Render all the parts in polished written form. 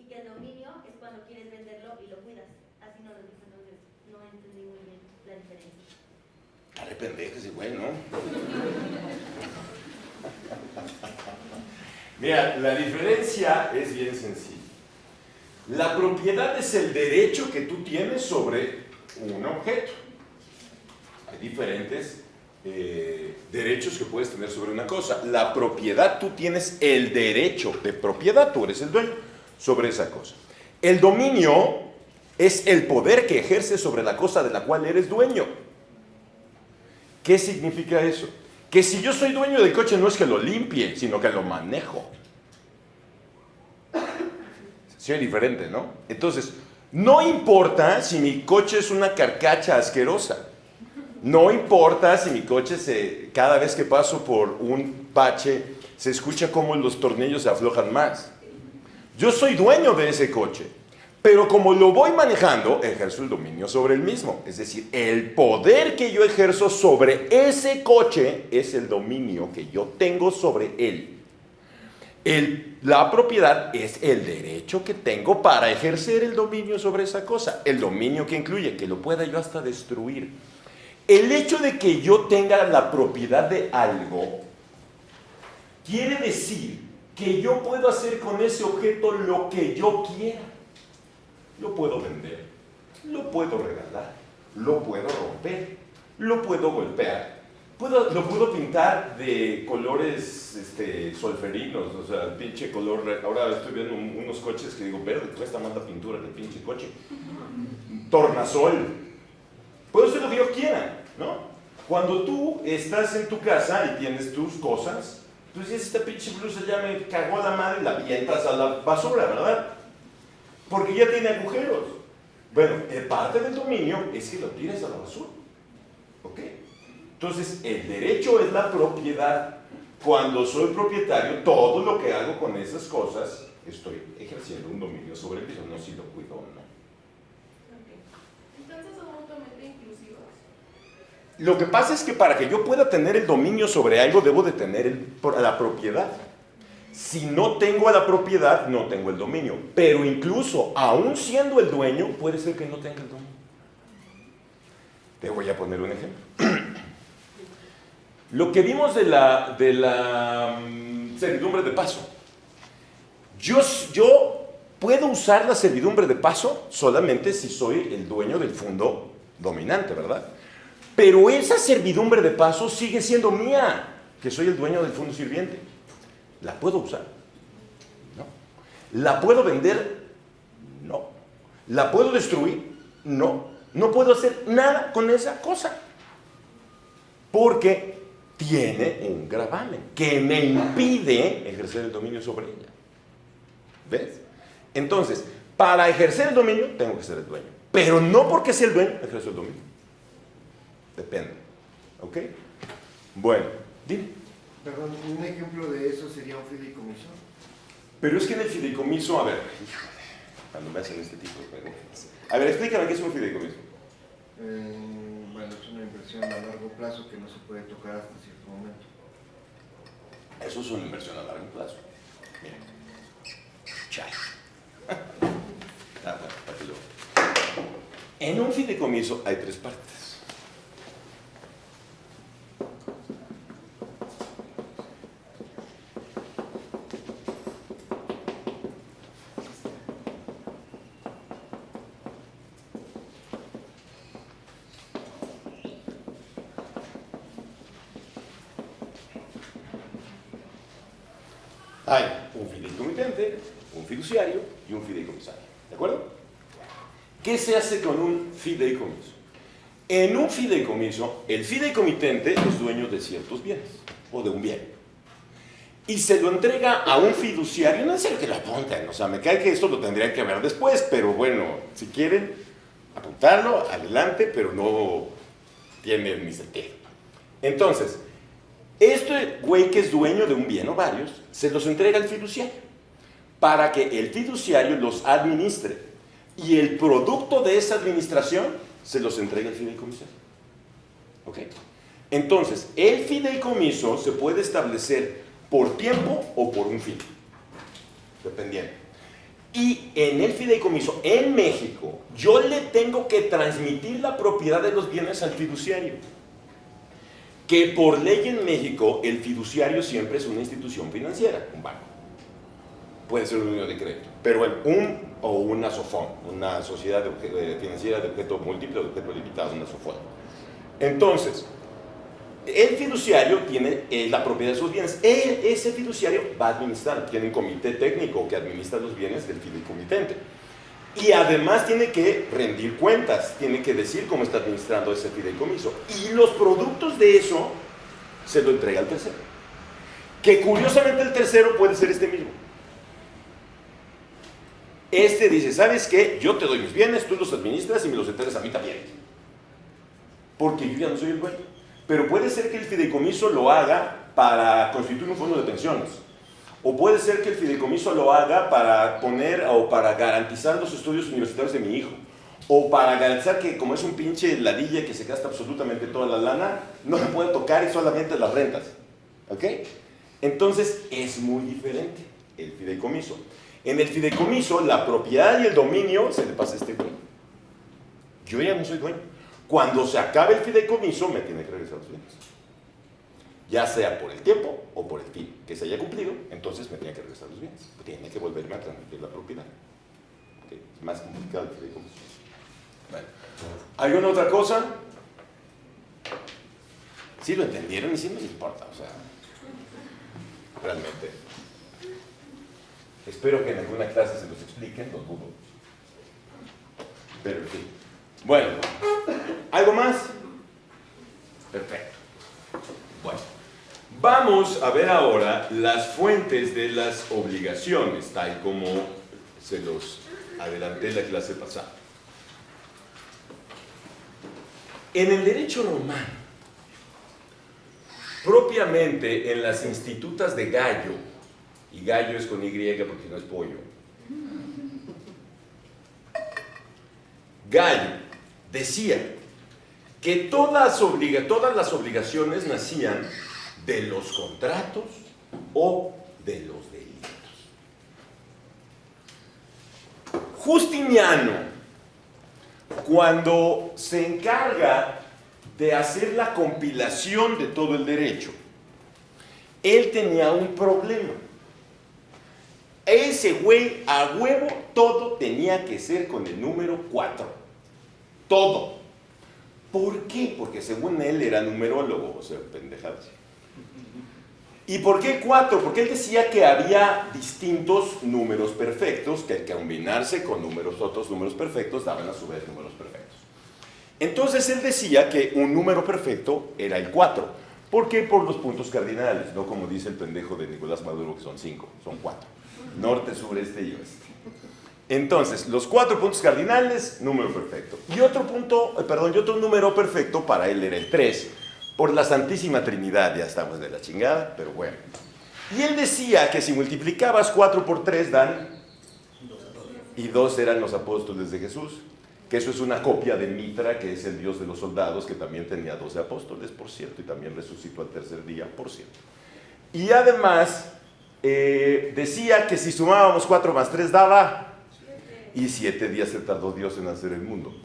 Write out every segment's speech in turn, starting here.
y que el dominio es cuando quieres venderlo y lo cuidas. Así no lo dijo, entonces no entendí muy bien la diferencia. Dale pendejo ese güey, ¿no? Mira, la diferencia es bien sencilla. La propiedad es el derecho que tú tienes sobre un objeto. Hay diferentes derechos que puedes tener sobre una cosa. La propiedad, tú tienes el derecho de propiedad, tú eres el dueño sobre esa cosa. El dominio es el poder que ejerces sobre la cosa de la cual eres dueño. ¿Qué significa eso? Que si yo soy dueño del coche no es que lo limpie, sino que lo manejo. Sí, es diferente, ¿no? Entonces, no importa si mi coche es una carcacha asquerosa. No importa si mi coche cada vez que paso por un bache se escucha cómo los tornillos se aflojan más. Yo soy dueño de ese coche, pero como lo voy manejando, ejerzo el dominio sobre el mismo. Es decir, el poder que yo ejerzo sobre ese coche es el dominio que yo tengo sobre él. La propiedad es el derecho que tengo para ejercer el dominio sobre esa cosa. El dominio que incluye que lo pueda yo hasta destruir. El hecho de que yo tenga la propiedad de algo quiere decir que yo puedo hacer con ese objeto lo que yo quiera. Lo puedo vender, lo puedo regalar, lo puedo romper, lo puedo golpear. Lo puedo pintar de colores solferinos, o sea, el pinche color. Ahora estoy viendo unos coches que digo, verde, cuesta más la pintura del pinche coche. Tornasol. Puedo hacer lo que yo quiera, ¿no? Cuando tú estás en tu casa y tienes tus cosas, tú dices, esta pinche blusa ya me cagó la madre y la avientas a la basura, ¿verdad? Porque ya tiene agujeros. Bueno, parte del dominio es que lo tires a la basura, ¿ok? Entonces, el derecho es la propiedad. Cuando soy propietario, todo lo que hago con esas cosas, estoy ejerciendo un dominio sobre el mismo, no si lo cuido o no. Entonces son mutuamente inclusivos. Lo que pasa es que para que yo pueda tener el dominio sobre algo, debo de tener la propiedad. Si no tengo la propiedad, no tengo el dominio. Pero incluso, aún siendo el dueño, puede ser que no tenga el dominio. Te voy a poner un ejemplo. Lo que vimos de la servidumbre de paso. Yo puedo usar la servidumbre de paso solamente si soy el dueño del fondo dominante, ¿verdad? Pero esa servidumbre de paso sigue siendo mía, que soy el dueño del fondo sirviente. ¿La puedo usar? No. ¿La puedo vender? No. ¿La puedo destruir? No. No puedo hacer nada con esa cosa. Porque tiene un gravamen que me impide ejercer el dominio sobre ella. ¿Ves? Entonces, para ejercer el dominio, tengo que ser el dueño. Pero no porque sea el dueño, ejerzo el dominio. Depende. ¿Ok? Bueno, dime. Perdón, un ejemplo de eso sería un fideicomiso. Pero es que en el fideicomiso, a ver, híjole, cuando me hacen este tipo de preguntas. A ver, explícame qué es un fideicomiso. Bueno, es una inversión a largo plazo que no se puede tocar hasta cierto momento. Eso es una inversión a largo plazo. Mira. Chai. Bueno, para que lo... En un fideicomiso hay tres partes. Hay un fideicomitente, un fiduciario y un fideicomisario. ¿De acuerdo? ¿Qué se hace con un fideicomiso? En un fideicomiso, el fideicomitente es dueño de ciertos bienes o de un bien. Y se lo entrega a un fiduciario, no es el que lo apunten, o sea, me cae que esto lo tendrían que ver después, pero bueno, si quieren apuntarlo, adelante, pero no tiene ni sentido. Entonces, este güey que es dueño de un bien o varios, se los entrega al fiduciario para que el fiduciario los administre y el producto de esa administración se los entrega al fideicomisario. ¿Ok? Entonces, el fideicomiso se puede establecer por tiempo o por un fin, dependiendo. Y en el fideicomiso, en México, yo le tengo que transmitir la propiedad de los bienes al fiduciario. Que por ley en México, el fiduciario siempre es una institución financiera, un banco. Puede ser un unión de crédito, pero bueno, o una SOFON, una sociedad financiera de objeto múltiple o de objeto limitado, una SOFON. Entonces, el fiduciario tiene la propiedad de sus bienes. Ese fiduciario va a administrar, tiene un comité técnico que administra los bienes del fideicomitente. Y además tiene que rendir cuentas, tiene que decir cómo está administrando ese fideicomiso. Y los productos de eso se lo entrega al tercero. Que curiosamente el tercero puede ser este mismo. Este dice, ¿sabes qué? Yo te doy mis bienes, tú los administras y me los entregas a mí también. Porque yo ya no soy el dueño. Pero puede ser que el fideicomiso lo haga para constituir un fondo de pensiones. O puede ser que el fideicomiso lo haga para poner o para garantizar los estudios universitarios de mi hijo. O para garantizar que, como es un pinche ladilla que se gasta absolutamente toda la lana, no se puede tocar y solamente las rentas. ¿Ok? Entonces es muy diferente el fideicomiso. En el fideicomiso, la propiedad y el dominio se le pasa a este dueño. Yo ya no soy dueño. Cuando se acabe el fideicomiso, me tiene que regresar los bienes. Ya sea por el tiempo o por el fin que se haya cumplido, entonces me tiene que regresar los bienes. Tiene que volverme a transmitir la propiedad. ¿Okay? Es más complicado el fideicomiso. Bueno. ¿Alguna otra cosa? Sí lo entendieron y sí me importa, o sea, realmente. Espero que en alguna clase se los expliquen, los dudo. Pero en fin. Bueno, ¿algo más? Perfecto. Bueno, vamos a ver ahora las fuentes de las obligaciones, tal como se los adelanté en la clase pasada. En el derecho romano, propiamente en las institutas de Gallo, y Gallo es con Y porque no es pollo, Gallo decía que todas las obligaciones nacían de los contratos o de los delitos. Justiniano, cuando se encarga de hacer la compilación de todo el derecho, él tenía un problema. Ese güey, a huevo, todo tenía que ser con el número 4. Todo. ¿Por qué? Porque según él era numerólogo, o sea, pendejadas. ¿Y por qué 4? Porque él decía que había distintos números perfectos que al combinarse con otros números perfectos daban a su vez números perfectos. Entonces él decía que un número perfecto era el 4. ¿Por qué? Por los puntos cardinales, no como dice el pendejo de Nicolás Maduro que son 5, son 4. Norte, sur, este y oeste. Entonces, los 4 puntos cardinales, número perfecto. Y otro número perfecto para él era el 3. Por la Santísima Trinidad, ya estamos de la chingada, pero bueno. Y él decía que si multiplicabas 4 por 3 dan, y 2 eran los apóstoles de Jesús, que eso es una copia de Mitra, que es el dios de los soldados, que también tenía 12 apóstoles, por cierto, y también resucitó al tercer día, por cierto. Y además, decía que si sumábamos 4 más 3 daba, y 7 días se tardó Dios en hacer el mundo.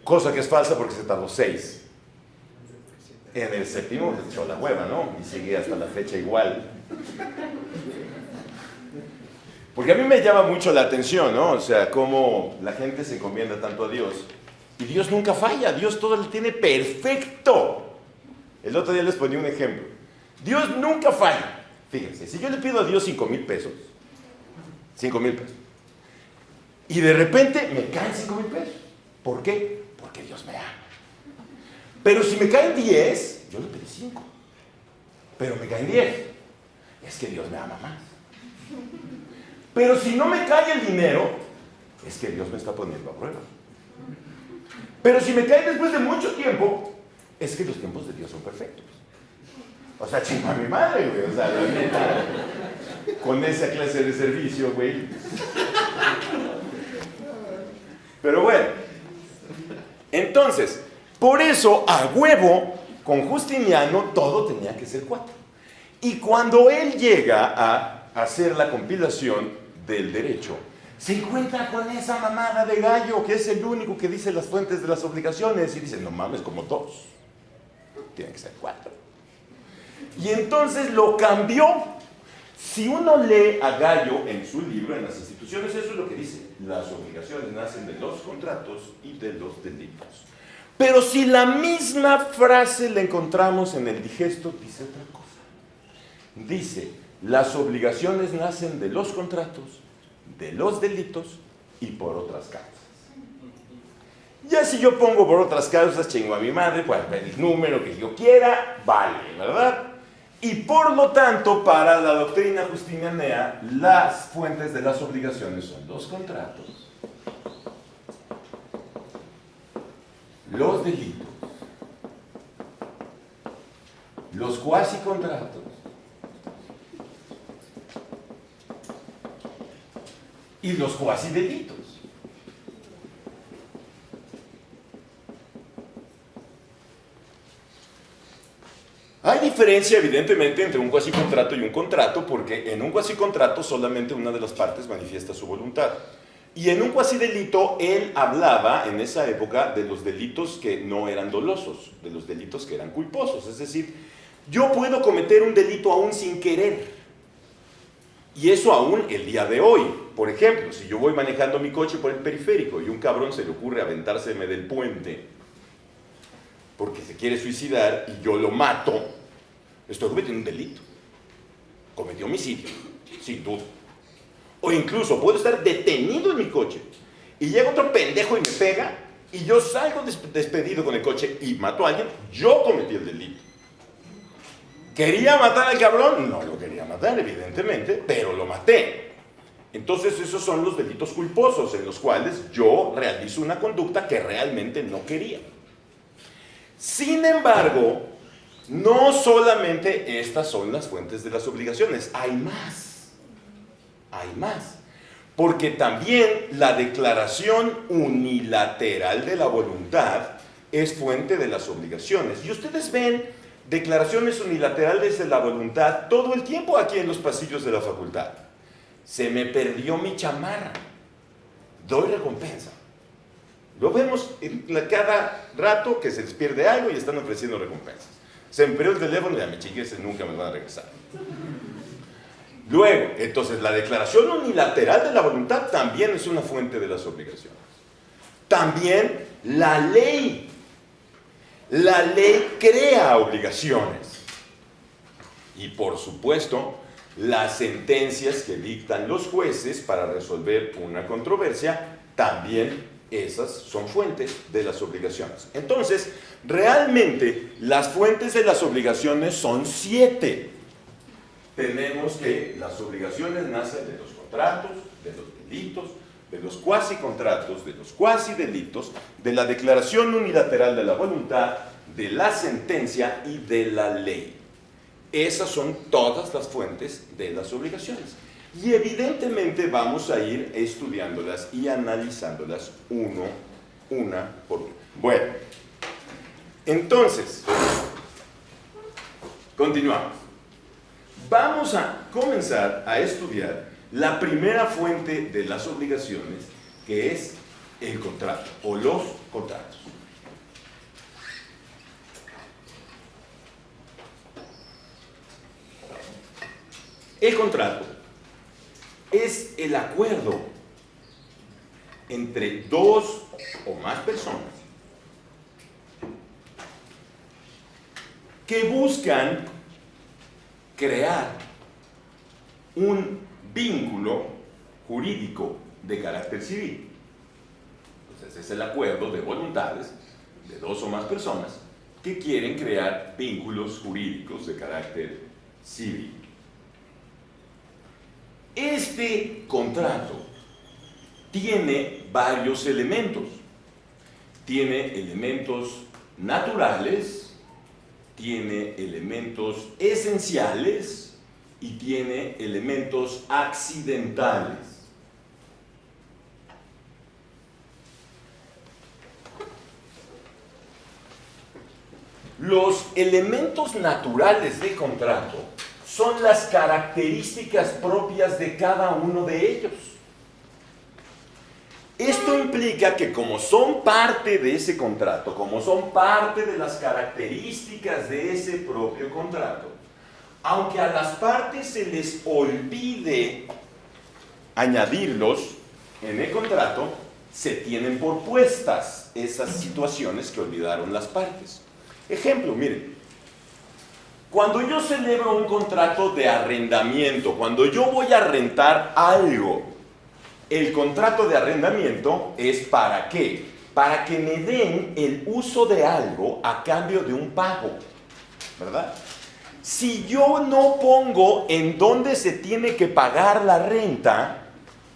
Cosa que es falsa porque se tardó 6. En el séptimo se echó la hueva, ¿no? Y sigue hasta la fecha igual. Porque a mí me llama mucho la atención, ¿no? O sea, cómo la gente se encomienda tanto a Dios. Y Dios nunca falla, Dios todo lo tiene perfecto. El otro día les ponía un ejemplo. Dios nunca falla. Fíjense, si yo le pido a Dios 5,000 pesos, 5,000 pesos, y de repente me caen 5,000 pesos. ¿Por qué? Porque Dios me ama. Pero si me caen 10, yo le pedí 5. Pero me caen 10. Es que Dios me ama más. Pero si no me cae el dinero, es que Dios me está poniendo a prueba. Pero si me cae después de mucho tiempo, es que los tiempos de Dios son perfectos. O sea, chinga mi madre, güey. O sea, la neta, con esa clase de servicio, güey. Pero bueno, entonces, por eso, a huevo, con Justiniano, todo tenía que ser 4. Y cuando él llega a hacer la compilación del derecho, se encuentra con esa mamada de Gallo, que es el único que dice las fuentes de las obligaciones, y dice, no mames, como 2, tienen que ser 4. Y entonces lo cambió. Si uno lee a Gallo en su libro, en las instituciones, eso es lo que dice, las obligaciones nacen de los contratos y de los delitos. Pero si la misma frase la encontramos en el digesto, dice otra cosa. Dice, las obligaciones nacen de los contratos, de los delitos y por otras causas. Ya si yo pongo por otras causas, chingo a mi madre, pues el número que yo quiera, vale, ¿verdad? Y por lo tanto, para la doctrina justinianea, las fuentes de las obligaciones son los contratos, los delitos, los cuasicontratos y los cuasidelitos. Hay diferencia, evidentemente, entre un cuasicontrato y un contrato, porque en un cuasicontrato solamente una de las partes manifiesta su voluntad. Y en un cuasidelito, él hablaba en esa época de los delitos que no eran dolosos, de los delitos que eran culposos. Es decir, yo puedo cometer un delito aún sin querer. Y eso aún el día de hoy. Por ejemplo, si yo voy manejando mi coche por el periférico y un cabrón se le ocurre aventárseme del puente porque se quiere suicidar y yo lo mato, estoy cometiendo un delito. Cometí homicidio, sin duda. O incluso puedo estar detenido en mi coche y llega otro pendejo y me pega y yo salgo despedido con el coche y mato a alguien, yo cometí el delito. ¿Quería matar al cabrón? No lo quería matar, evidentemente, pero lo maté. Entonces esos son los delitos culposos en los cuales yo realizo una conducta que realmente no quería. Sin embargo, no solamente estas son las fuentes de las obligaciones, hay más. Hay más. Porque también la declaración unilateral de la voluntad es fuente de las obligaciones. Y ustedes ven declaraciones unilaterales de la voluntad todo el tiempo aquí en los pasillos de la facultad. Se me perdió mi chamarra. Doy recompensa. Lo vemos cada rato que se les pierde algo y están ofreciendo recompensas. Se me perdió el teléfono y ya me chingues, nunca me van a regresar. Luego, entonces, la declaración unilateral de la voluntad también es una fuente de las obligaciones. También la ley. La ley crea obligaciones. Y por supuesto, las sentencias que dictan los jueces para resolver una controversia, también esas son fuentes de las obligaciones. Entonces, realmente, las fuentes de las obligaciones son 7. Tenemos que las obligaciones nacen de los contratos, de los delitos, de los cuasicontratos, de los cuasidelitos, de la declaración unilateral de la voluntad, de la sentencia y de la ley. Esas son todas las fuentes de las obligaciones. Y evidentemente vamos a ir estudiándolas y analizándolas una por una. Bueno, entonces, continuamos. Vamos a comenzar a estudiar la primera fuente de las obligaciones, que es el contrato o los contratos. El contrato es el acuerdo entre dos o más personas que buscan crear un vínculo jurídico de carácter civil. Entonces es el acuerdo de voluntades de dos o más personas que quieren crear vínculos jurídicos de carácter civil. Este contrato tiene varios elementos. Tiene elementos naturales, tiene elementos esenciales y tiene elementos accidentales. Los elementos naturales del contrato son las características propias de cada uno de ellos. Esto implica que como son parte de ese contrato, como son parte de las características de ese propio contrato, aunque a las partes se les olvide añadirlos en el contrato, se tienen por puestas esas situaciones que olvidaron las partes. Ejemplo, miren, cuando yo celebro un contrato de arrendamiento, cuando yo voy a rentar algo, el contrato de arrendamiento es ¿para qué? Para que me den el uso de algo a cambio de un pago, ¿verdad? Si yo no pongo en dónde se tiene que pagar la renta,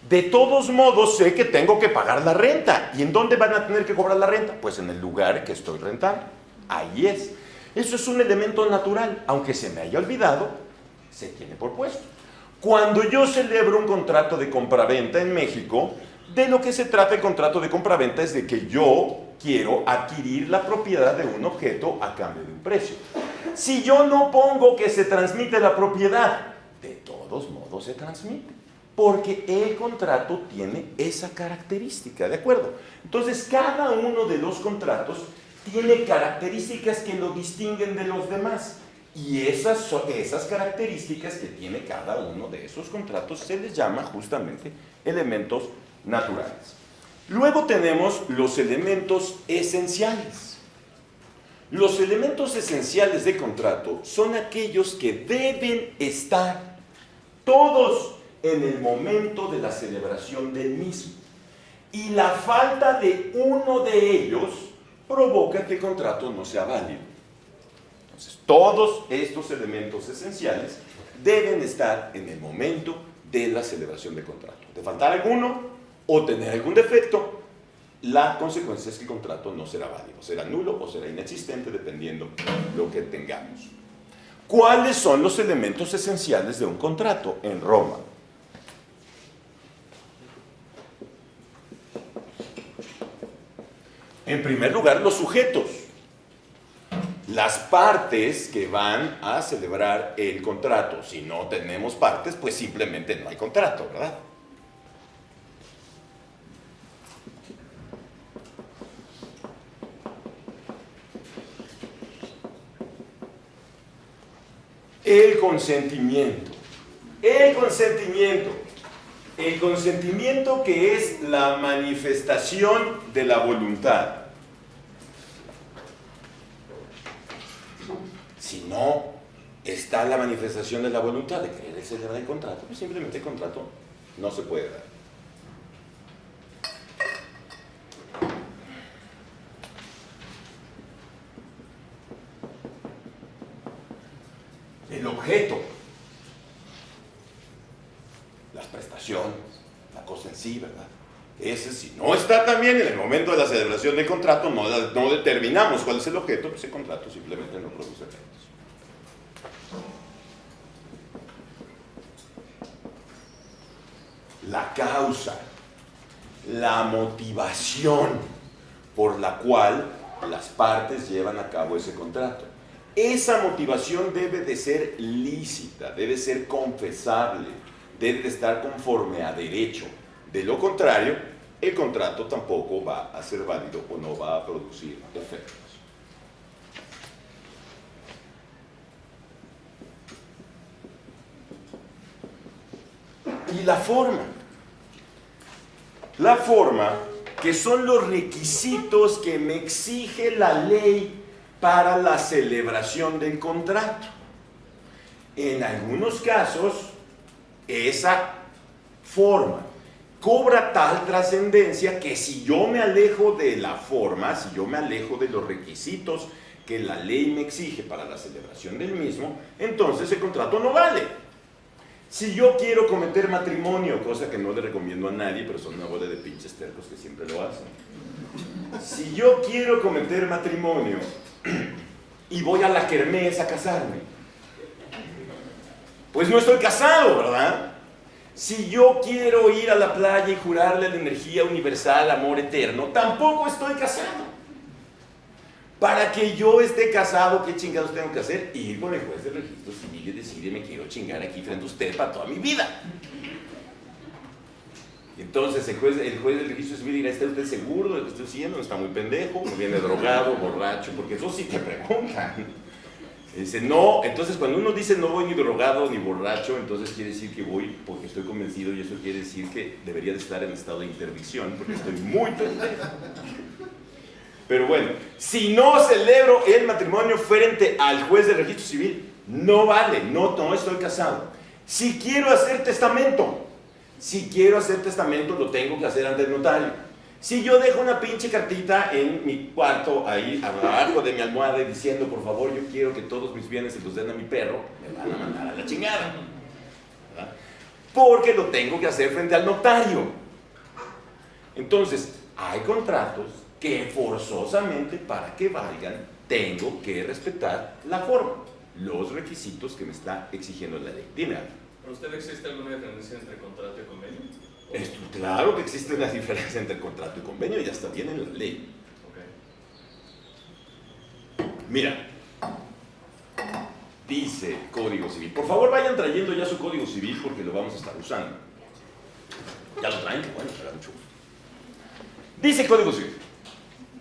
de todos modos sé que tengo que pagar la renta. ¿Y en dónde van a tener que cobrar la renta? Pues en el lugar que estoy rentando. Ahí es. Eso es un elemento natural. Aunque se me haya olvidado, se tiene por puesto. Cuando yo celebro un contrato de compraventa en México, de lo que se trata el contrato de compraventa es de que yo quiero adquirir la propiedad de un objeto a cambio de un precio. Si yo no pongo que se transmite la propiedad, de todos modos se transmite, porque el contrato tiene esa característica, ¿de acuerdo? Entonces, cada uno de los contratos tiene características que lo distinguen de los demás. Y esas características que tiene cada uno de esos contratos se les llama justamente elementos naturales. Luego tenemos los elementos esenciales. Los elementos esenciales de contrato son aquellos que deben estar todos en el momento de la celebración del mismo. Y la falta de uno de ellos provoca que el contrato no sea válido. Entonces, todos estos elementos esenciales deben estar en el momento de la celebración del contrato. De faltar alguno o tener algún defecto, la consecuencia es que el contrato no será válido, será nulo o será inexistente dependiendo lo que tengamos. ¿Cuáles son los elementos esenciales de un contrato en Roma? En primer lugar, los sujetos. Las partes que van a celebrar el contrato. Si no tenemos partes, pues simplemente no hay contrato, ¿verdad? El consentimiento. El consentimiento. El consentimiento que es la manifestación de la voluntad. Si no está la manifestación de la voluntad de querer celebrar el contrato, pues simplemente el contrato no se puede dar. El objeto, las prestaciones, la cosa en sí, ¿verdad? Ese, si no está también en el momento de la celebración del contrato, no determinamos cuál es el objeto, pues el contrato simplemente no produce efectos. La causa, la motivación por la cual las partes llevan a cabo ese contrato. Esa motivación debe de ser lícita, debe ser confesable, debe de estar conforme a derecho. De lo contrario, el contrato tampoco va a ser válido o no va a producir efectos. Y la forma. La forma, que son los requisitos que me exige la ley para la celebración del contrato. En algunos casos, esa forma cobra tal trascendencia que si yo me alejo de la forma, si yo me alejo de los requisitos que la ley me exige para la celebración del mismo, entonces el contrato no vale. Si yo quiero cometer matrimonio, cosa que no le recomiendo a nadie, pero son una bola de pinches tercos que siempre lo hacen. Si yo quiero cometer matrimonio y voy a la kermés a casarme, pues no estoy casado, ¿verdad? Si yo quiero ir a la playa y jurarle la energía universal, amor eterno, tampoco estoy casado. Para que yo esté casado, ¿qué chingados tengo que hacer? Ir con el juez de registro civil y decirle, me quiero chingar aquí frente a usted para toda mi vida. Entonces el juez del registro civil dirá, ¿está usted seguro de lo que estoy haciendo? ¿No está muy pendejo? ¿No viene drogado, borracho? Porque eso sí te preguntan. Dice, no, entonces cuando uno dice no voy ni drogado ni borracho, entonces quiere decir que voy porque estoy convencido y eso quiere decir que debería de estar en estado de interdicción porque estoy muy pendejo. Pero bueno, si no celebro el matrimonio frente al juez del registro civil, no vale, no estoy casado. Si quiero hacer testamento, lo tengo que hacer ante el notario. Si yo dejo una pinche cartita en mi cuarto, ahí abajo de mi almohada, diciendo, por favor, yo quiero que todos mis bienes se los den a mi perro, me van a mandar a la chingada. ¿Verdad? Porque lo tengo que hacer frente al notario. Entonces, hay contratos que forzosamente, para que valgan, tengo que respetar la forma, los requisitos que me está exigiendo la ley. Dime algo. ¿Para usted existe alguna diferencia entre contrato y convenio? Claro que existe una diferencia entre contrato y convenio y hasta viene en la ley. Okay. Mira, dice Código Civil. Por favor, vayan trayendo ya su Código Civil porque lo vamos a estar usando. ¿Ya lo traen? Bueno, será mucho gusto. Dice Código Civil.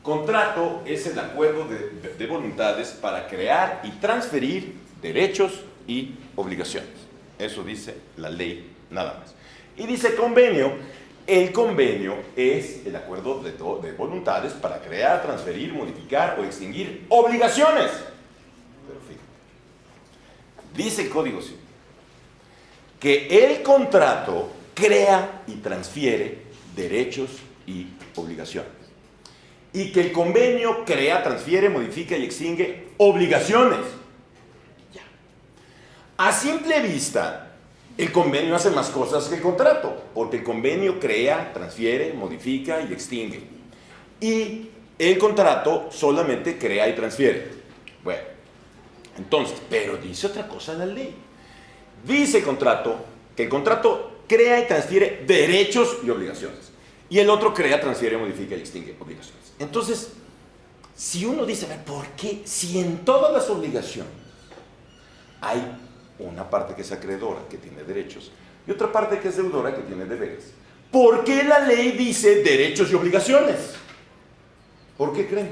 Contrato es el acuerdo de voluntades para crear y transferir derechos y obligaciones. Eso dice la ley, nada más. Y dice convenio, el convenio es el acuerdo de voluntades para crear, transferir, modificar o extinguir obligaciones. Pero fíjate, dice el Código Civil que el contrato crea y transfiere derechos y obligaciones. Y que el convenio crea, transfiere, modifica y extingue obligaciones. Ya. A simple vista, el convenio hace más cosas que el contrato, porque el convenio crea, transfiere, modifica y extingue. Y el contrato solamente crea y transfiere. Bueno, entonces, pero dice otra cosa la ley. Dice el contrato que el contrato crea y transfiere derechos y obligaciones. Y el otro crea, transfiere, modifica y extingue obligaciones. Entonces, si uno dice, a ver, ¿por qué? Si en todas las obligaciones hay una parte que es acreedora, que tiene derechos, y otra parte que es deudora, que tiene deberes, ¿por qué la ley dice derechos y obligaciones? ¿Por qué creen?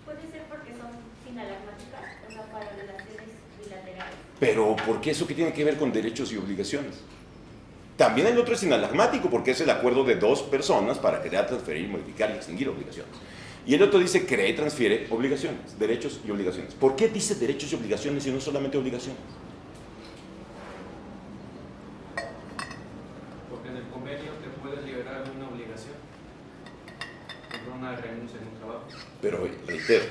Puede ser porque son sinalagmáticas, o sea, para relaciones bilaterales. Pero ¿por qué eso que tiene que ver con derechos y obligaciones? También el otro es sinalagmático, porque es el acuerdo de dos personas para crear, transferir, modificar y extinguir obligaciones. Y el otro dice crea y transfiere obligaciones, derechos y obligaciones. ¿Por qué dice derechos y obligaciones y no solamente obligaciones? Porque en el convenio te puedes liberar de una obligación, por una renuncia en un trabajo. Pero reitero,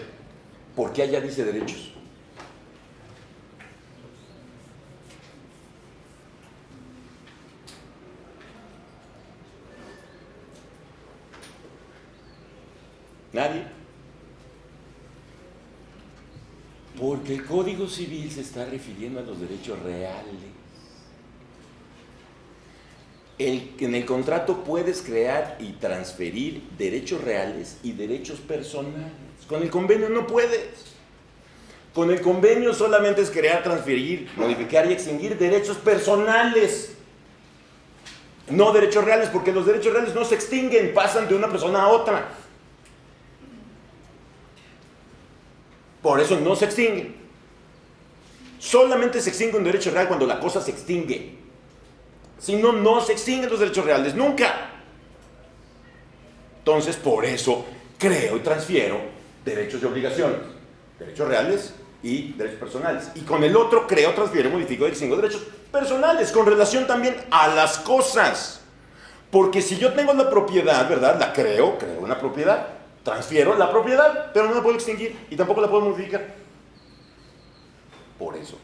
¿por qué allá dice derechos? ¿Nadie? Porque el Código Civil se está refiriendo a los derechos reales. En el contrato puedes crear y transferir derechos reales y derechos personales. Con el convenio no puedes. Con el convenio solamente es crear, transferir, modificar y extinguir derechos personales. No derechos reales, porque los derechos reales no se extinguen, pasan de una persona a otra. Por eso no se extinguen. Solamente se extingue un derecho real cuando la cosa se extingue. Si no, no se extinguen los derechos reales, nunca. Entonces, por eso creo y transfiero derechos y obligaciones. Derechos reales y derechos personales. Y con el otro creo, transfiero, modifico y extingo derechos personales, con relación también a las cosas. Porque si yo tengo la propiedad, ¿verdad? La creo una propiedad. Transfiero la propiedad, pero no la puedo extinguir y tampoco la puedo modificar. Por eso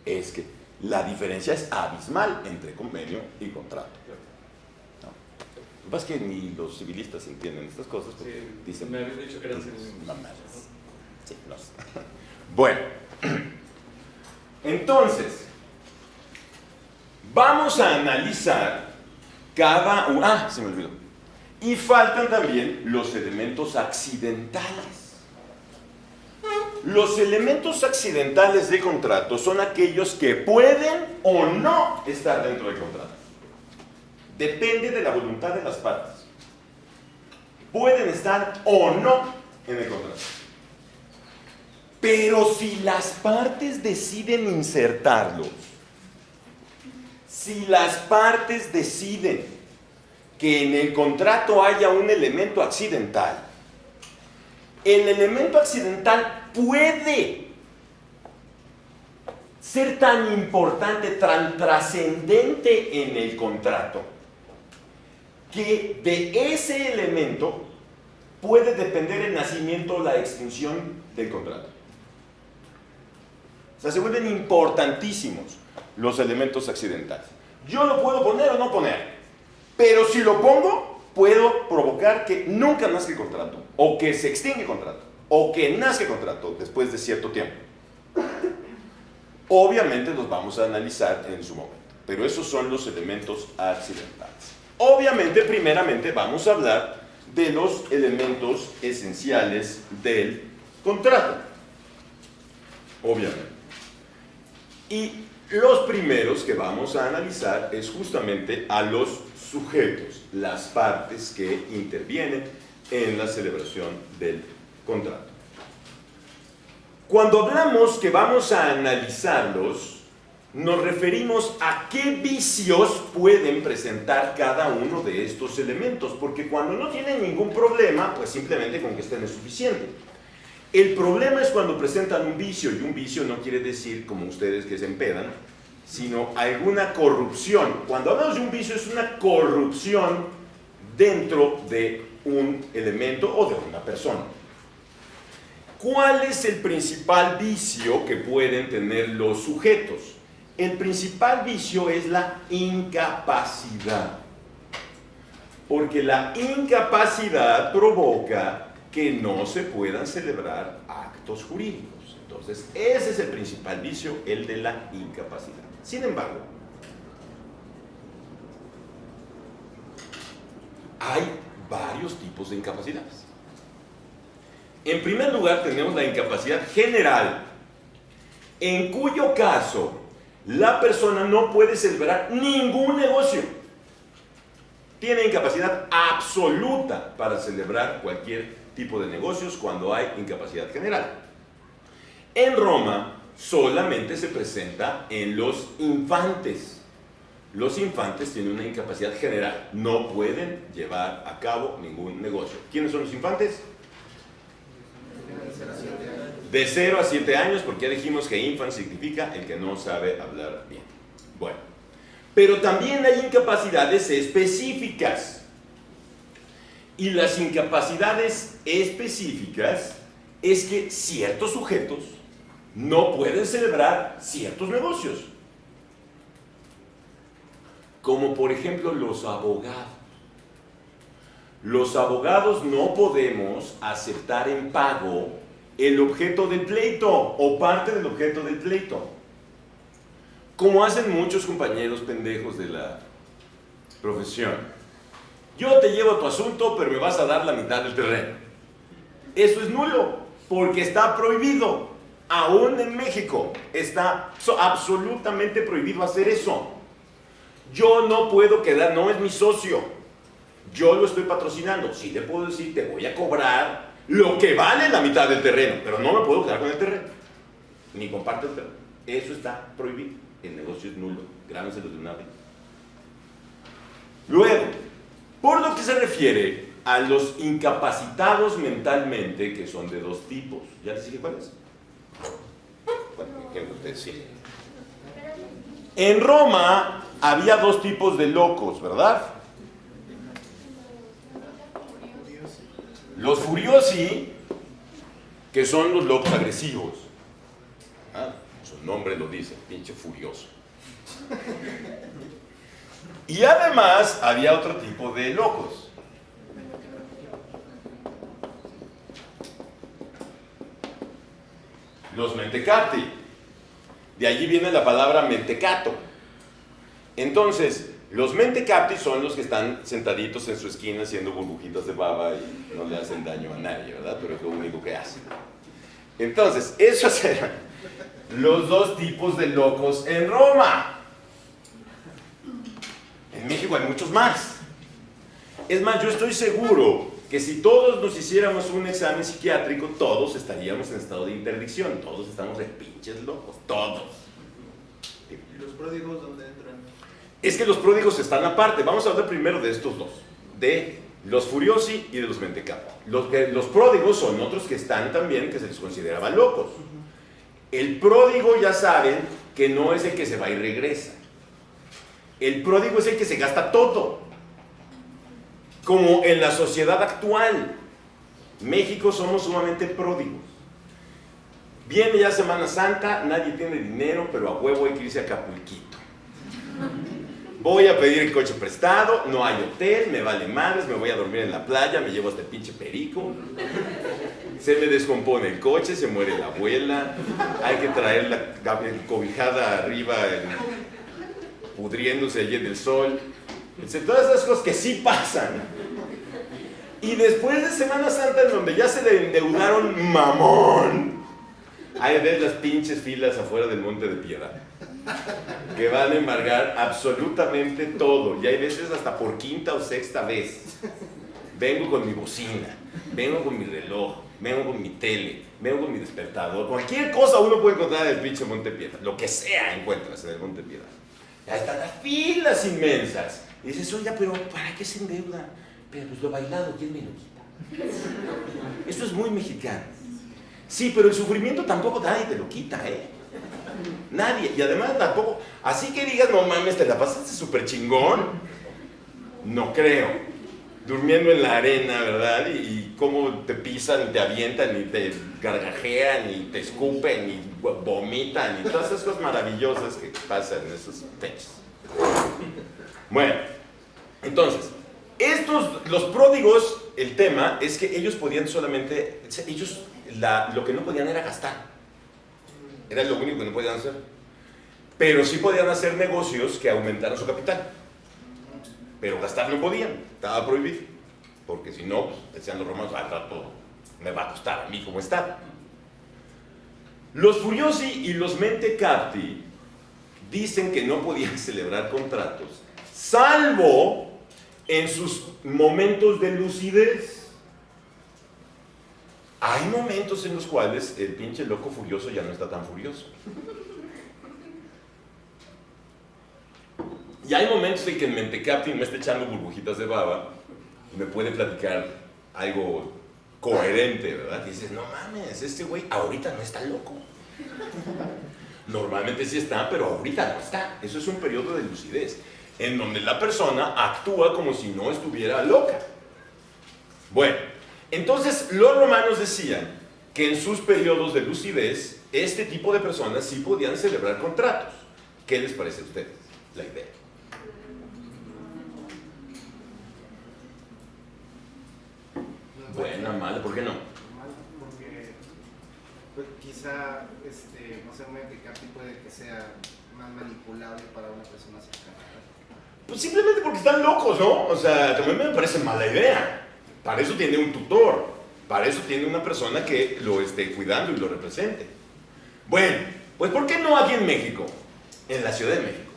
es que la diferencia es abismal entre convenio y contrato. ¿No? Lo que pasa es que ni los civilistas entienden estas cosas porque Sí, dicen... me habías dicho que eran civilistas. Mamadas. Sí, no sé. Bueno, entonces, vamos a analizar cada... se me olvidó. Y faltan también los elementos accidentales. Los elementos accidentales de contrato son aquellos que pueden o no estar dentro del contrato. Depende de la voluntad de las partes. Pueden estar o no en el contrato. Pero si las partes deciden insertarlos, si las partes deciden que en el contrato haya un elemento accidental, el elemento accidental puede ser tan importante, tan trascendente en el contrato, que de ese elemento puede depender el nacimiento o la extinción del contrato. O sea, se vuelven importantísimos los elementos accidentales. Yo lo puedo poner o no poner, pero si lo pongo, puedo provocar que nunca nazca el contrato, o que se extingue el contrato, o que nazca el contrato después de cierto tiempo. Obviamente los vamos a analizar en su momento, pero esos son los elementos accidentales. Obviamente, primeramente, vamos a hablar de los elementos esenciales del contrato. Obviamente. Y los primeros que vamos a analizar es justamente a los sujetos, las partes que intervienen en la celebración del contrato. Cuando hablamos que vamos a analizarlos, nos referimos a qué vicios pueden presentar cada uno de estos elementos, porque cuando no tienen ningún problema, pues simplemente con que estén es suficiente. El problema es cuando presentan un vicio, y un vicio no quiere decir, como ustedes que se empedan, sino alguna corrupción. Cuando hablamos de un vicio es una corrupción dentro de un elemento o de una persona. ¿Cuál es el principal vicio que pueden tener los sujetos? El principal vicio es la incapacidad, porque la incapacidad provoca que no se puedan celebrar actos jurídicos. Entonces, ese es el principal vicio, el de la incapacidad. Sin embargo, hay varios tipos de incapacidades. En primer lugar, tenemos la incapacidad general, en cuyo caso la persona no puede celebrar ningún negocio. Tiene incapacidad absoluta para celebrar cualquier tipo de negocios cuando hay incapacidad general. En Roma solamente se presenta en los infantes. Los infantes tienen una incapacidad general, no pueden llevar a cabo ningún negocio. ¿Quiénes son los infantes? De 0 a 7 años, porque ya dijimos que infant significa el que no sabe hablar bien. Bueno, pero también hay incapacidades específicas. Y las incapacidades específicas es que ciertos sujetos no pueden celebrar ciertos negocios. Como por ejemplo los abogados. Los abogados no podemos aceptar en pago el objeto del pleito o parte del objeto del pleito, como hacen muchos compañeros pendejos de la profesión. Yo te llevo tu asunto, pero me vas a dar la mitad del terreno. Eso es nulo, porque está prohibido. Aún en México está absolutamente prohibido hacer eso. Yo no puedo quedar, no es mi socio. Yo lo estoy patrocinando. Sí le puedo decir, te voy a cobrar lo que vale la mitad del terreno, pero no me puedo quedar con el terreno, ni comparto el terreno. Eso está prohibido. El negocio es nulo. Grábenselo de una vez. Luego, por lo que se refiere a los incapacitados mentalmente, que son de dos tipos. ¿Ya les dije cuáles? Bueno, que ustedes sí. En Roma había dos tipos de locos, ¿verdad? Los furiosi, que son los locos agresivos. Su nombre lo dice, pinche furioso. Y además había otro tipo de locos. Los mentecati. De allí viene la palabra mentecato. Entonces, los mentecati son los que están sentaditos en su esquina haciendo burbujitas de baba y no le hacen daño a nadie, ¿verdad? Pero es lo único que hacen. Entonces, esos eran los dos tipos de locos en Roma. En México hay muchos más. Es más, yo estoy seguro que si todos nos hiciéramos un examen psiquiátrico, todos estaríamos en estado de interdicción. Todos estamos de pinches locos, todos. ¿Y los pródigos dónde entran? Es que los pródigos están aparte. Vamos a hablar primero de estos dos, de los furiosi y de los mentecapti. Los pródigos son otros que están también, que se les consideraba locos. El pródigo, ya saben, que no es el que se va y regresa. El pródigo es el que se gasta todo. Como en la sociedad actual. México somos sumamente pródigos. Viene ya Semana Santa, nadie tiene dinero, pero a huevo hay que irse a Acapulquito. Voy a pedir el coche prestado, no hay hotel, me vale madres, me voy a dormir en la playa, me llevo hasta el pinche perico. Se me descompone el coche, se muere la abuela, hay que traer la cobijada arriba, pudriéndose allí en el sol. Todas esas cosas que sí pasan. Y después de Semana Santa, en donde ya se le endeudaron mamón, ahí ves las pinches filas afuera del Monte de Piedad, que van a embargar absolutamente todo, y hay veces hasta por quinta o sexta vez. Vengo con mi bocina, vengo con mi reloj, vengo con mi tele, vengo con mi despertador, cualquier cosa uno puede encontrar en el pinche Monte Piedad, lo que sea encuentras en el Monte Piedad. Ahí están las filas inmensas. Y dices, oiga, pero ¿para qué se endeuda? Pero pues lo bailado, ¿quién me lo quita? Eso es muy mexicano. Sí, pero el sufrimiento tampoco nadie te lo quita, ¿eh? Nadie. Y además tampoco, así que digas, no mames, ¿te la pasaste súper chingón? No creo. Durmiendo en la arena, ¿verdad? Y cómo te pisan, y te avientan, y te gargajean, y te escupen, y vomitan, y todas esas cosas maravillosas que pasan en esos fechas. Bueno, entonces, los pródigos, el tema es que ellos podían solamente, lo que no podían era gastar. Era lo único que no podían hacer. Pero sí podían hacer negocios que aumentaran su capital. Pero gastar no podían, estaba prohibido. Porque si no, pues, decían los romanos, al rato me va a costar a mí como Estado. Los furiosi y los mentecapti dicen que no podían celebrar contratos, salvo en sus momentos de lucidez. Hay momentos en los cuales el pinche loco furioso ya no está tan furioso. Y hay momentos en que el mentecapti me está echando burbujitas de baba y me puede platicar algo coherente, ¿verdad? Y dices, no mames, este güey ahorita no está loco. Normalmente sí está, pero ahorita no está. Eso es un periodo de lucidez, en donde la persona actúa como si no estuviera loca. Bueno, entonces los romanos decían que en sus periodos de lucidez, este tipo de personas sí podían celebrar contratos. ¿Qué les parece a ustedes la idea? Buena, mala, ¿por qué no? Mal, porque pues, quizá no sé, un mentecapti puede que sea más manipulable para una persona cercana. Pues simplemente porque están locos, ¿no? O sea, también me parece mala idea. Para eso tiene un tutor, para eso tiene una persona que lo esté cuidando y lo represente. Bueno, pues ¿por qué no aquí en México? En la Ciudad de México,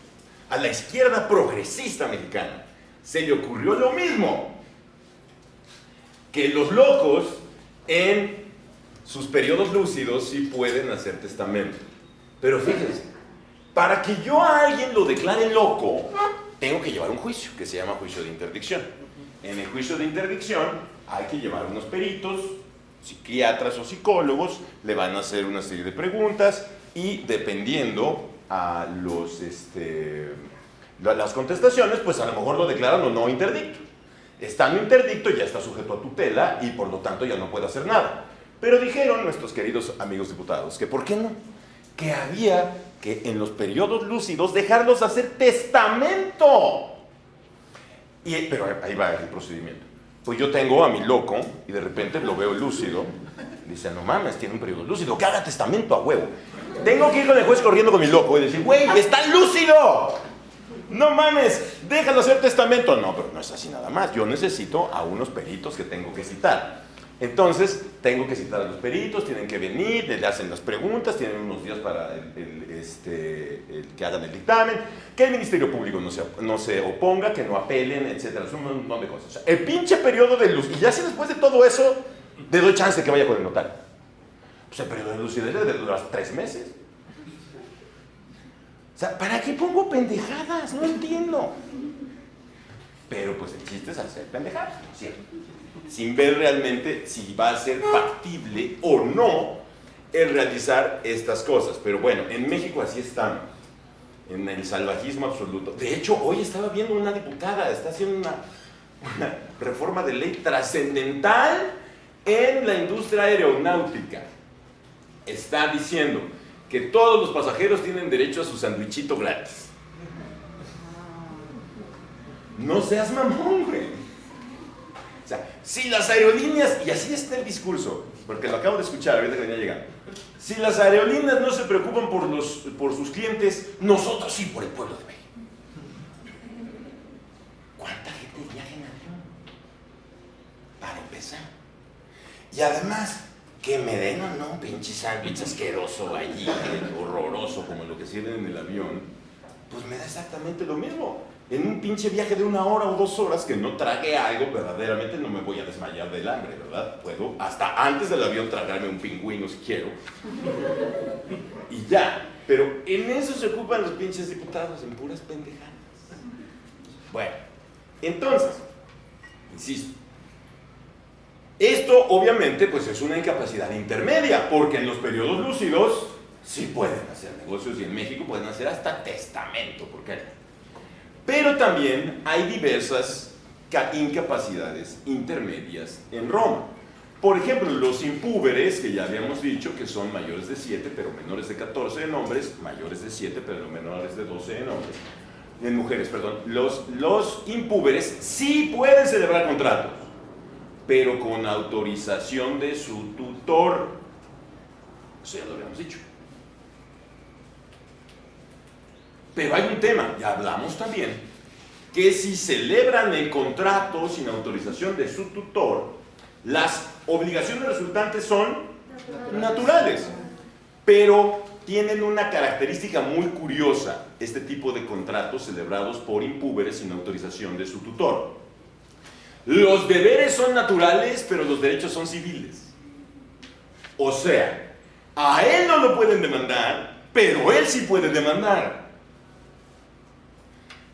a la izquierda progresista mexicana, se le ocurrió lo mismo. Que los locos en sus periodos lúcidos sí pueden hacer testamento. Pero fíjense, para que yo a alguien lo declare loco, tengo que llevar un juicio, que se llama juicio de interdicción. En el juicio de interdicción hay que llevar unos peritos, psiquiatras o psicólogos, le van a hacer una serie de preguntas y dependiendo a las contestaciones, pues a lo mejor lo declaran o no interdicto. Estando interdicto ya está sujeto a tutela y por lo tanto ya no puede hacer nada. Pero dijeron nuestros queridos amigos diputados que ¿por qué no? Que había que en los periodos lúcidos dejarlos hacer testamento. Pero ahí va el procedimiento. Pues yo tengo a mi loco y de repente lo veo lúcido. Dice, no mames, tiene un periodo lúcido, que haga testamento a huevo. Tengo que ir con el juez corriendo con mi loco y decir, güey, está lúcido. No mames, déjalo hacer testamento. No, pero no es así nada más. Yo necesito a unos peritos que tengo que citar. Entonces, tengo que citar a los peritos, tienen que venir, le hacen las preguntas, tienen unos días para el que hagan el dictamen, que el Ministerio Público no se oponga, que no apelen, etcétera. Es un montón de cosas. O sea, el pinche periodo de luz, y ya si después de todo eso, le doy chance de que vaya con el notario. Pues el periodo de lucidez debe durar 3 meses. O sea, ¿para qué pongo pendejadas? No entiendo. Pero pues el chiste es hacer pendejadas, ¿cierto? Sin ver realmente si va a ser factible o no el realizar estas cosas. Pero bueno, en México así estamos, en el salvajismo absoluto. De hecho, hoy estaba viendo una diputada, está haciendo una reforma de ley trascendental en la industria aeronáutica. Está diciendo que todos los pasajeros tienen derecho a su sandwichito gratis. No seas mamón, güey. O sea, si las aerolíneas, y así está el discurso, porque lo acabo de escuchar ahorita que venía llegando, si las aerolíneas no se preocupan por sus clientes, nosotros sí por el pueblo de México. ¿Cuánta gente viaja en avión? Para empezar. Y además, que me den o no, pinche sándwich asqueroso allí, horroroso como lo que sirven en el avión, pues me da exactamente lo mismo. En un pinche viaje de 1 hora o 2 horas que no trague algo, verdaderamente no me voy a desmayar del hambre, ¿verdad? Puedo hasta antes del avión tragarme un pingüino si quiero. Y ya. Pero en eso se ocupan los pinches diputados, en puras pendejadas. Bueno, entonces, insisto, esto obviamente pues es una incapacidad intermedia, porque en los periodos lúcidos sí pueden hacer negocios y en México pueden hacer hasta testamento, ¿por qué no? Pero también hay diversas incapacidades intermedias en Roma. Por ejemplo, los impúberes, que ya habíamos dicho que son mayores de 7, pero menores de 14 en hombres, mayores de 7, pero menores de 12 en hombres, en mujeres, perdón. Los impúberes sí pueden celebrar contratos, pero con autorización de su tutor. Eso ya lo habíamos dicho. Pero hay un tema, ya hablamos también, que si celebran el contrato sin autorización de su tutor, las obligaciones resultantes son naturales, pero tienen una característica muy curiosa, este tipo de contratos celebrados por impúberes sin autorización de su tutor. Los deberes son naturales, pero los derechos son civiles. O sea, a él no lo pueden demandar, pero él sí puede demandar.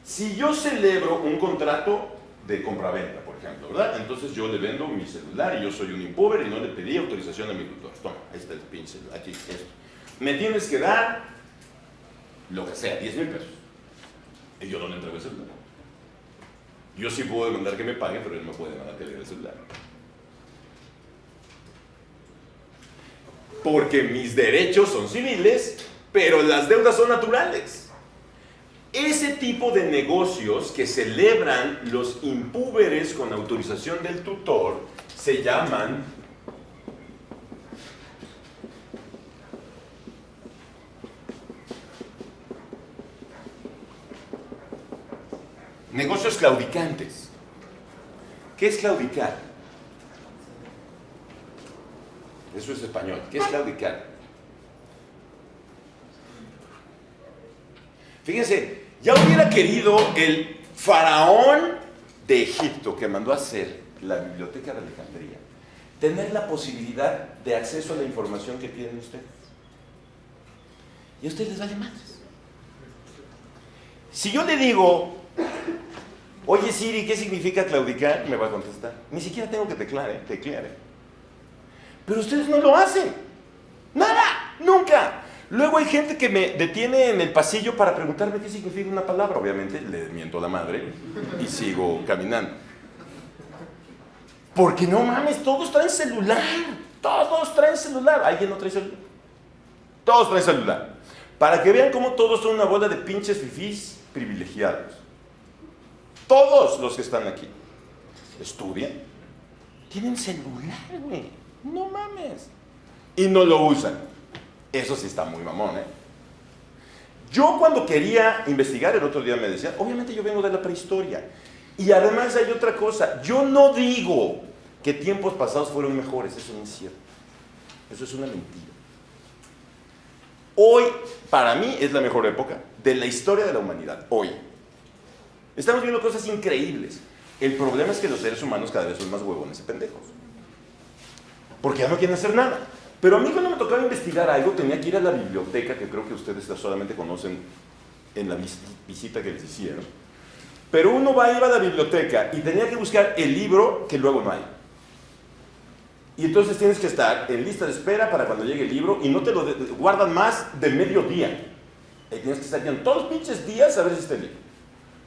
Si yo celebro un contrato de compraventa, por ejemplo, ¿verdad? Entonces yo le vendo mi celular y yo soy un impúber y no le pedí autorización a mi tutor. Toma, ahí está el pinche, aquí, esto. Me tienes que dar lo que sea, 10,000 pesos. Y yo no le entrego el celular. Yo sí puedo demandar que me pague, pero él no puede demandar que le dé el celular. Porque mis derechos son civiles, pero las deudas son naturales. Ese tipo de negocios que celebran los impúberes con autorización del tutor se llaman negocios claudicantes. ¿Qué es claudicar? Eso es español. ¿Qué es claudicar? Fíjense, ya hubiera querido el faraón de Egipto que mandó a hacer la biblioteca de Alejandría tener la posibilidad de acceso a la información que tienen ustedes. Y a ustedes les vale madres. Si yo le digo, oye Siri, ¿qué significa claudicar? Me va a contestar. Ni siquiera tengo que teclear. Pero ustedes no lo hacen. Nada, nunca. Luego hay gente que me detiene en el pasillo para preguntarme qué significa una palabra. Obviamente le miento la madre y sigo caminando. Porque no mames, todos traen celular. Todos traen celular. ¿Alguien no trae celular? Todos traen celular. Para que vean cómo todos son una bola de pinches fifís privilegiados. Todos los que están aquí estudian, tienen celular, güey. No mames. Y no lo usan. Eso sí está muy mamón, ¿eh? Yo cuando quería investigar, el otro día me decían, obviamente yo vengo de la prehistoria. Y además hay otra cosa, yo no digo que tiempos pasados fueron mejores. Eso no es cierto. Eso es una mentira. Hoy, para mí, es la mejor época de la historia de la humanidad. Hoy. Estamos viendo cosas increíbles. El problema es que los seres humanos cada vez son más huevones y pendejos. Porque ya no quieren hacer nada. Pero a mí cuando me tocaba investigar algo, tenía que ir a la biblioteca, que creo que ustedes solamente conocen en la visita que les hicieron. Pero uno iba a la biblioteca y tenía que buscar el libro que luego no hay. Y entonces tienes que estar en lista de espera para cuando llegue el libro y no te lo guardan más de medio día. Ahí tienes que estar yendo todos los pinches días a ver si está el libro.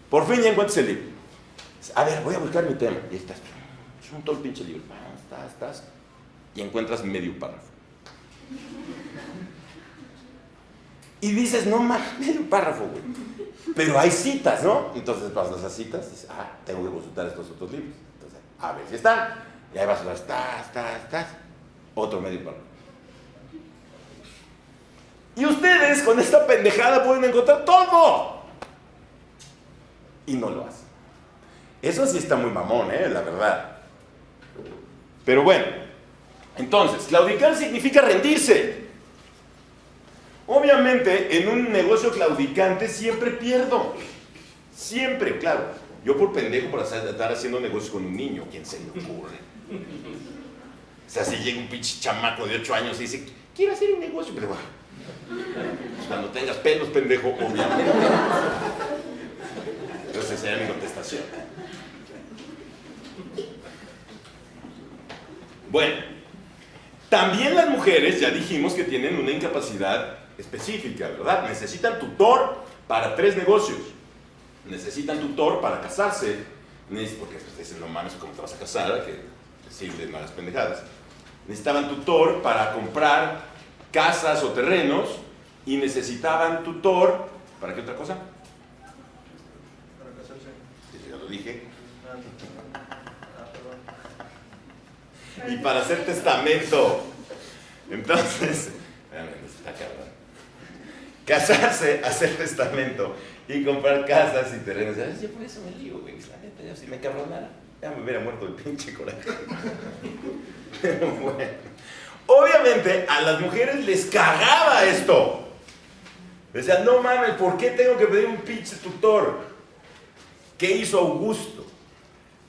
Por fin ya encuentras el libro. A ver, voy a buscar mi tema. Y estás, es todo el pinche libro. Estás. Y encuentras medio párrafo. Y dices, no mames, medio párrafo, güey. Pero hay citas, ¿no? Entonces pasas esas citas y dices, tengo que consultar estos otros libros. Entonces, a ver si están. Y ahí vas a ver, estás. Otro medio párrafo. Y ustedes con esta pendejada pueden encontrar todo. Y no lo hacen. Eso sí está muy mamón, la verdad. Pero bueno, entonces, claudicar significa rendirse. Obviamente, en un negocio claudicante siempre pierdo. Siempre, claro. Yo por pendejo por estar haciendo negocios con un niño, ¿quién se le ocurre? O sea, si llega un pinche chamaco de 8 años y dice, quiero hacer un negocio, pero bueno, cuando tengas pelos, pendejo, obviamente. Entonces, esa era mi contestación. Bueno, también las mujeres, ya dijimos que tienen una incapacidad específica, ¿verdad? Necesitan tutor para 3 negocios. Necesitan tutor para casarse, porque dicen, no mames, ¿cómo te vas a casar? Que sirve de malas pendejadas. Necesitaban tutor para comprar casas o terrenos y necesitaban tutor, ¿para qué otra cosa? Para casarse. Sí, ya lo dije. Perdón. Y para hacer testamento. Entonces, está cabrón. Casarse, hacer testamento y comprar casas y terrenos. Yo por eso me lío, güey. La neta, yo si me cabronara, ya me hubiera muerto el pinche coraje. Pero bueno. Obviamente, a las mujeres les cagaba esto. Decían, no mames, ¿por qué tengo que pedir un pinche tutor? ¿Qué hizo Augusto?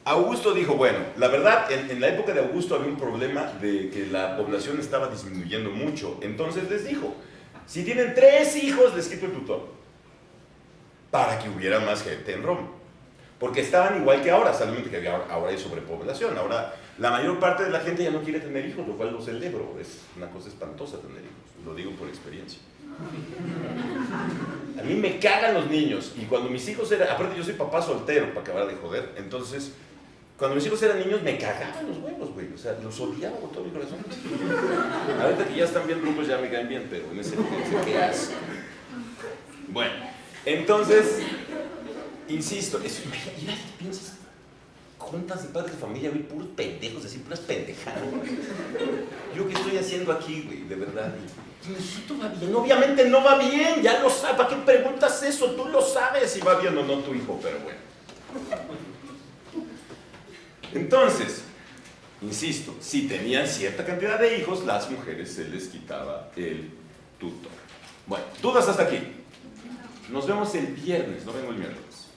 Augusto dijo, bueno, la verdad, en la época de Augusto había un problema de que la población estaba disminuyendo mucho. Entonces les dijo, si tienen 3 hijos, les quito el tutor. Para que hubiera más gente en Roma. Porque estaban igual que ahora, solamente que ahora hay sobrepoblación. Ahora la mayor parte de la gente ya no quiere tener hijos, lo cual lo celebro. Es una cosa espantosa tener hijos, lo digo por experiencia. A mí me cagan los niños. Y cuando mis hijos eran, aparte yo soy papá soltero, para acabar de joder. Entonces, cuando mis hijos eran niños, me cagaban los huevos, güey. O sea, los odiaba con todo mi corazón. Ahorita que ya están bien rucos, ya me caen bien, pero en ese momento, ¿qué asco? Bueno, entonces, insisto, imagínate, piensas, juntas de padres de familia, güey, puros pendejos, así, puras pendejadas. ¿Yo qué estoy haciendo aquí, güey? De verdad. ¿Esto va bien? Obviamente no va bien, ya lo sabes. ¿Para qué preguntas eso? Tú lo sabes si va bien o no tu hijo, pero bueno. Entonces, insisto, si tenían cierta cantidad de hijos, las mujeres se les quitaba el tutor. Bueno, dudas hasta aquí. Nos vemos el viernes, no vengo el miércoles.